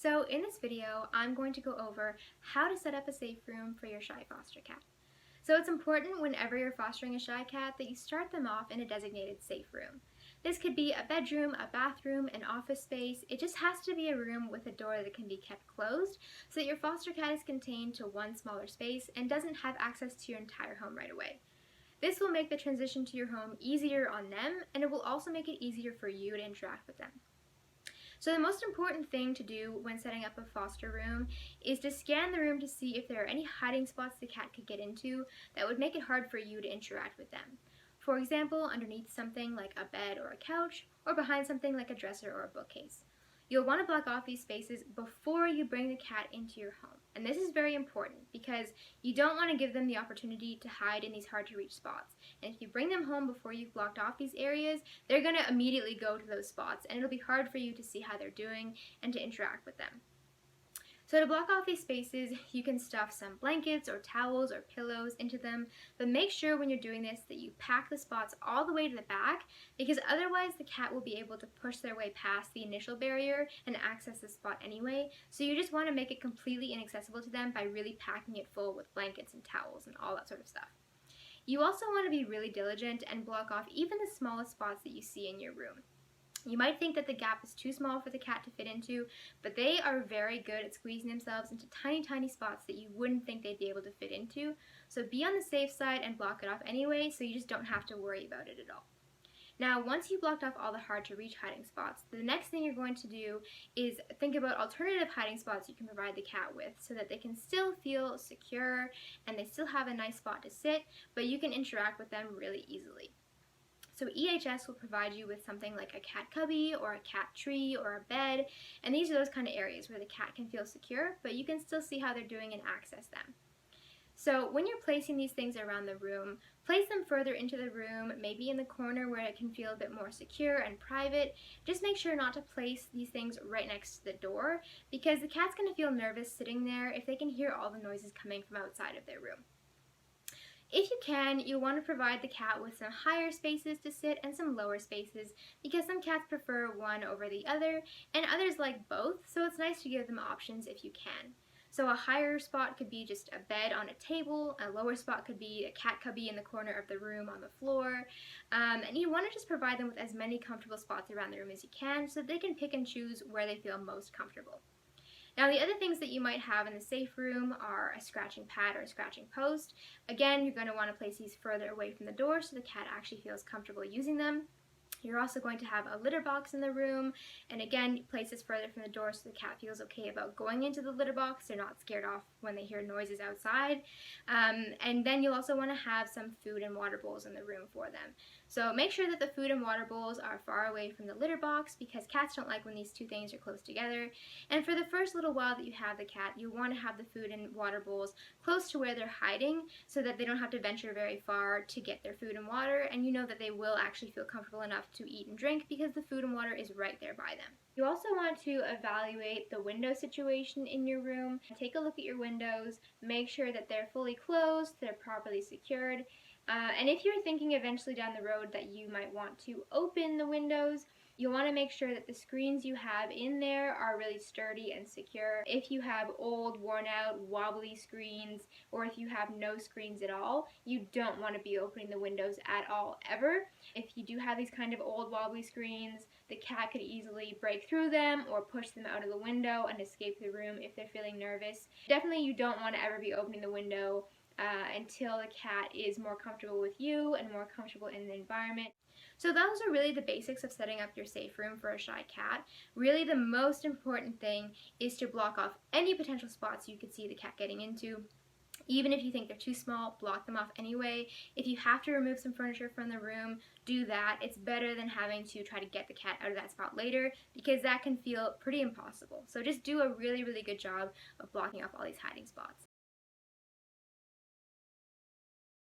So in this video, I'm going to go over how to set up a safe room for your shy foster cat. So it's important whenever you're fostering a shy cat that you start them off in a designated safe room. This could be a bedroom, a bathroom, an office space. It just has to be a room with a door that can be kept closed so that your foster cat is contained to one smaller space and doesn't have access to your entire home right away. This will make the transition to your home easier on them, and it will also make it easier for you to interact with them. So the most important thing to do when setting up a foster room is to scan the room to see if there are any hiding spots the cat could get into that would make it hard for you to interact with them. For example, underneath something like a bed or a couch, or behind something like a dresser or a bookcase. You'll want to block off these spaces before you bring the cat into your home. And this is very important because you don't want to give them the opportunity to hide in these hard to reach spots. And if you bring them home before you've blocked off these areas, they're going to immediately go to those spots and it'll be hard for you to see how they're doing and to interact with them. So to block off these spaces, you can stuff some blankets or towels or pillows into them, but make sure when you're doing this that you pack the spots all the way to the back, because otherwise the cat will be able to push their way past the initial barrier and access the spot anyway. So you just want to make it completely inaccessible to them by really packing it full with blankets and towels and all that sort of stuff. You also want to be really diligent and block off even the smallest spots that you see in your room. You might think that the gap is too small for the cat to fit into, but they are very good at squeezing themselves into tiny, tiny spots that you wouldn't think they'd be able to fit into. So be on the safe side and block it off anyway, so you just don't have to worry about it at all. Now, once you've blocked off all the hard to reach hiding spots, the next thing you're going to do is think about alternative hiding spots you can provide the cat with so that they can still feel secure and they still have a nice spot to sit, but you can interact with them really easily. So EHS will provide you with something like a cat cubby or a cat tree or a bed, and these are those kind of areas where the cat can feel secure, but you can still see how they're doing and access them. So when you're placing these things around the room, place them further into the room, maybe in the corner where it can feel a bit more secure and private. Just make sure not to place these things right next to the door, because the cat's going to feel nervous sitting there if they can hear all the noises coming from outside of their room. If you can, you'll want to provide the cat with some higher spaces to sit and some lower spaces, because some cats prefer one over the other and others like both, so it's nice to give them options if you can. So a higher spot could be just a bed on a table, a lower spot could be a cat cubby in the corner of the room on the floor, and you want to just provide them with as many comfortable spots around the room as you can so that they can pick and choose where they feel most comfortable. Now, the other things that you might have in the safe room are a scratching pad or a scratching post. Again, you're going to want to place these further away from the door so the cat actually feels comfortable using them. You're also going to have a litter box in the room, and again, place this further from the door so the cat feels okay about going into the litter box. They're not scared off when they hear noises outside. And then you'll also want to have some food and water bowls in the room for them. So make sure that the food and water bowls are far away from the litter box, because cats don't like when these two things are close together. And for the first little while that you have the cat, you want to have the food and water bowls close to where they're hiding so that they don't have to venture very far to get their food and water, and you know that they will actually feel comfortable enough to eat and drink because the food and water is right there by them. You also want to evaluate the window situation in your room. Take a look at your windows, make sure that they're fully closed, they're properly secured, and if you're thinking eventually down the road that you might want to open the windows, you'll want to make sure that the screens you have in there are really sturdy and secure. If you have old, worn out, wobbly screens, or if you have no screens at all, you don't want to be opening the windows at all, ever. If you do have these kind of old, wobbly screens, the cat could easily break through them or push them out of the window and escape the room if they're feeling nervous. Definitely you don't want to ever be opening the window until the cat is more comfortable with you and more comfortable in the environment. So those are really the basics of setting up your safe room for a shy cat. Really the most important thing is to block off any potential spots you could see the cat getting into. Even if you think they're too small, block them off anyway. If you have to remove some furniture from the room, do that. It's better than having to try to get the cat out of that spot later, because that can feel pretty impossible. So just do a really, really good job of blocking off all these hiding spots.